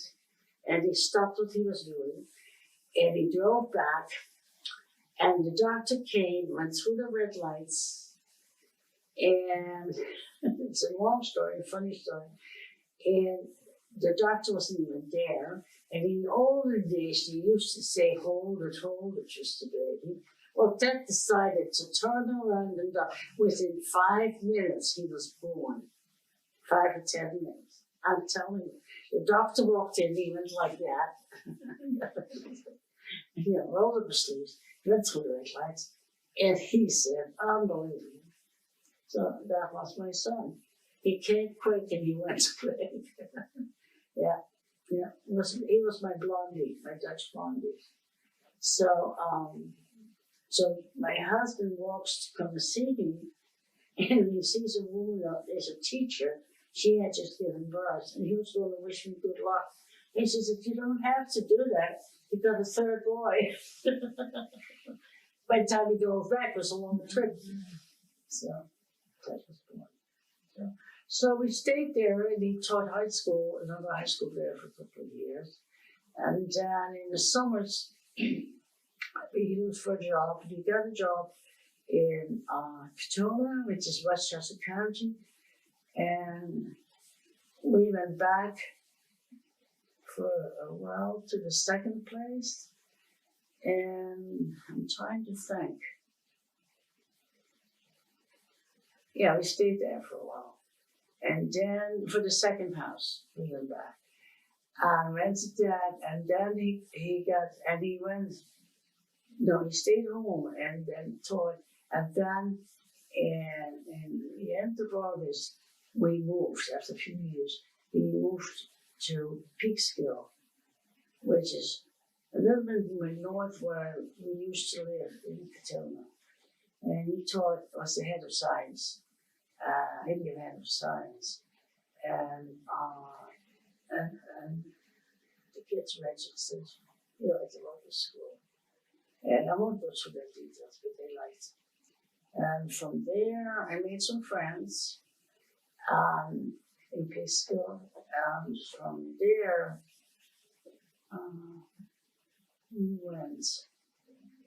and he stopped what he was doing, and he drove back, and the doctor came, went through the red lights, and it's a long story, a funny story, and the doctor wasn't even there, and in the olden days, they used to say, hold it, just a baby. Well, Ted decided to turn around, and within 5 minutes, he was born. 5 or 10 minutes. I'm telling you. The doctor walked in, he went like that. He rolled up his sleeves, went through the red lights, and he said, "Unbelievable." So that was my son. He came quick and he went quick. Yeah. He was my blondie, my Dutch blondie. So my husband walks to come see me, and he sees a woman there's a teacher. She had just given birth, and he was going to wish me good luck. He says, "If you don't have to do that, you got a third boy." By the time he drove back, it was a long trip. So that was born. So we stayed there, and he taught another high school there for a couple of years. And then in the summers, he looked for a job. He got a job in Katona, which is Westchester County. And we went back for a while to the second place, and I'm trying to think. Yeah, we stayed there for a while. And then for the second house, we went back. I rented that, and then he went, no, he stayed home and then taught. And then in the end of August, we moved, after a few years, we moved to Peekskill, which is a little bit more north where we used to live in Katilna. And he taught, was the head of science, Indian head of science. And, and the kids registered, at the local school. And I won't go through the details, but they liked it. And from there, I made some friends in Peekskill. And from there,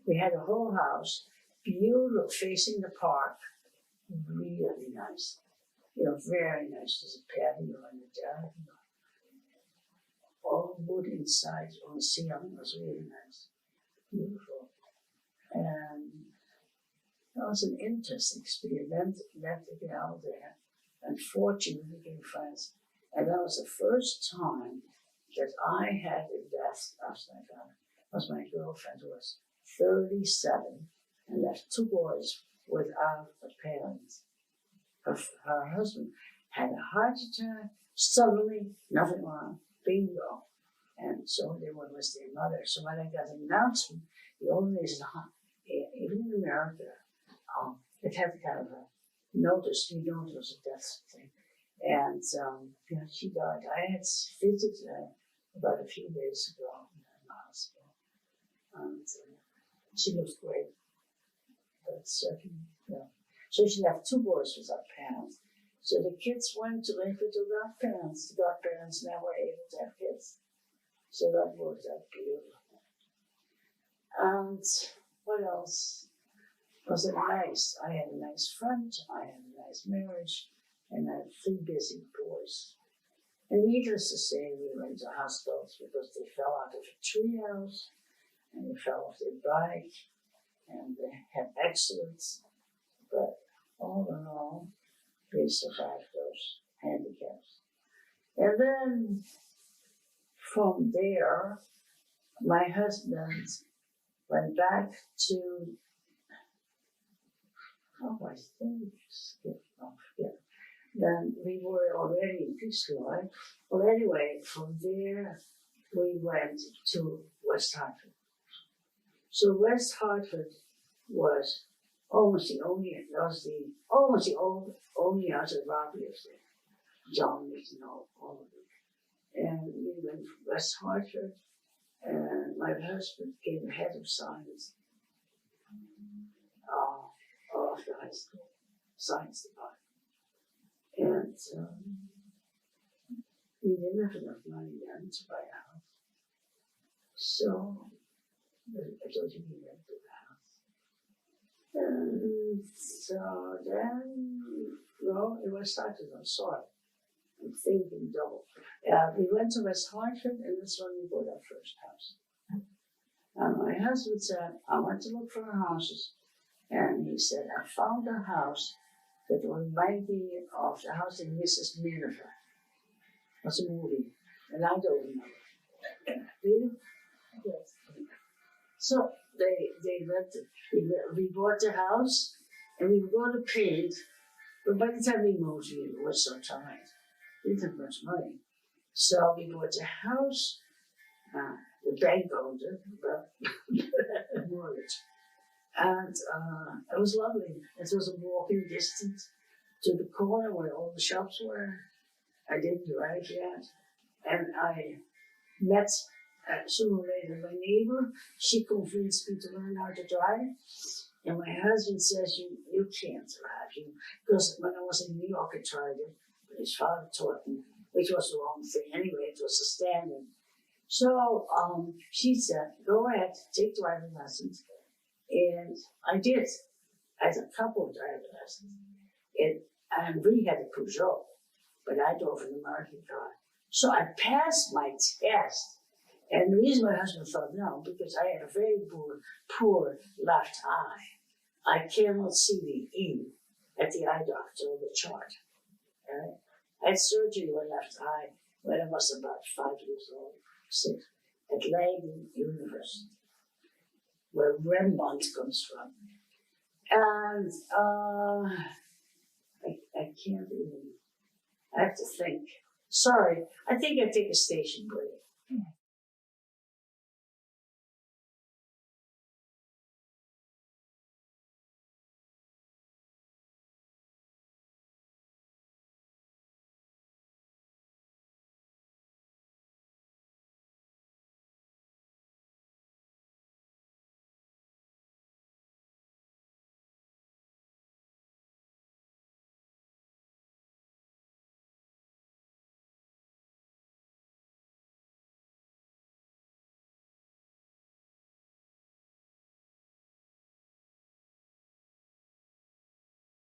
we had a whole house, beautiful, facing the park, really nice. Very nice. There's a patio in the deck. All wood inside on the ceiling. It was really nice. Beautiful. And that was an interesting experience. Met the gal there. Unfortunately, we became friends. And that was the first time that I had invested after I got her. Was my girlfriend, who was 37 and left 2 boys without a parent. Her husband had a heart attack, suddenly, nothing wrong, bingo. And so they were with their mother. So when I got an announcement, the only reason, even in America, it had kind of a notice, you know, it was a death thing. And she died. I had visited her about a few days ago in the hospital. And she looked great. But so she left 2 boys without parents. So the kids went to live with the godparents. The godparents never were able to have kids. So that worked out beautiful. And what else? Was it nice? I had a nice friend, I had a nice marriage, and I had 3 busy boys. And needless to say, we went to hospitals because they fell out of a treehouse, and they fell off their bike, and they had accidents. But all in all, they survived those handicaps. And then from there, my husband went back to, I think, then we were already in Peekskill, right? Well, anyway, from there, we went to West Hartford. So West Hartford was almost the only house that Rob lives there. John lives in all of it. And we went from West Hartford, and my husband became the head of science of the high school science department. And we didn't have enough money then to buy a house. So I told you we rented the house. And so then, it was started, I'm sorry. I'm thinking double. We went to West Hartford, and that's when we bought our first house. And my husband said, I went to look for houses. And he said, I found a house that reminded me of the house in Mrs. Nineveh. It was a movie, and I don't remember. Do you? Yes. So they rented. We bought the house, and we were going to paint, but by the time we moved, we were so tired. We didn't have much money. So we bought the house, the bank owned it, but mortgage. And it was lovely. It was a walking distance to the corner where all the shops were. I didn't drive yet. And I met, sooner or later, my neighbor. She convinced me to learn how to drive. And my husband says, you can't drive. Because when I was in New York, I tried it. But his father taught me, which was the wrong thing. Anyway, it was a standard. So she said, go ahead, take driving lessons. And I did. I had a couple of driving lessons. And we had a Peugeot. but I drove an American car. So I passed my test. And the reason my husband thought no, because I had a very poor left eye. I cannot see the E at the eye doctor on the chart. Right? I had surgery on my left eye when I was about 5 years old, 6, at Leiden University, where Rembrandt comes from. And I can't even, I have to think. Sorry, I think I take a station break.